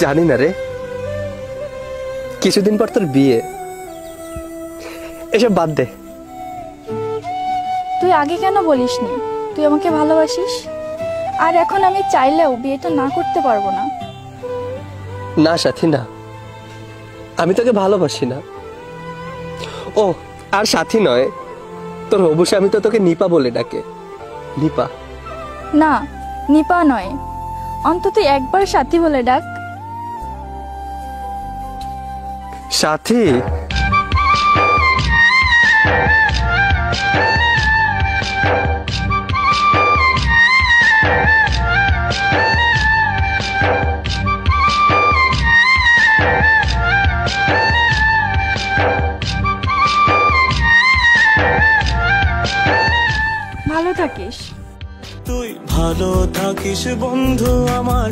জানি না রে, কিছুদিন পর তোর বিয়ে। এসব বাদ দে। তুই আগে কেন বলিসনি তুই আমাকে ভালোবাসিস? আর এখন আমি চাইলেও বিয়েটা না করতে পারবো না। না সাথী না, আমি তোকে ভালোবাসি না। ও আর সাথী নয়, তোর হবু স্বামী তো তোকে নিপা বলে ডাকে। নিপা না, নিপা নয়, অন্তত একবার সাথী বলে ডাক। সাথী ভালো থাকিস। তুই ভালো থাকিস বন্ধু আমার।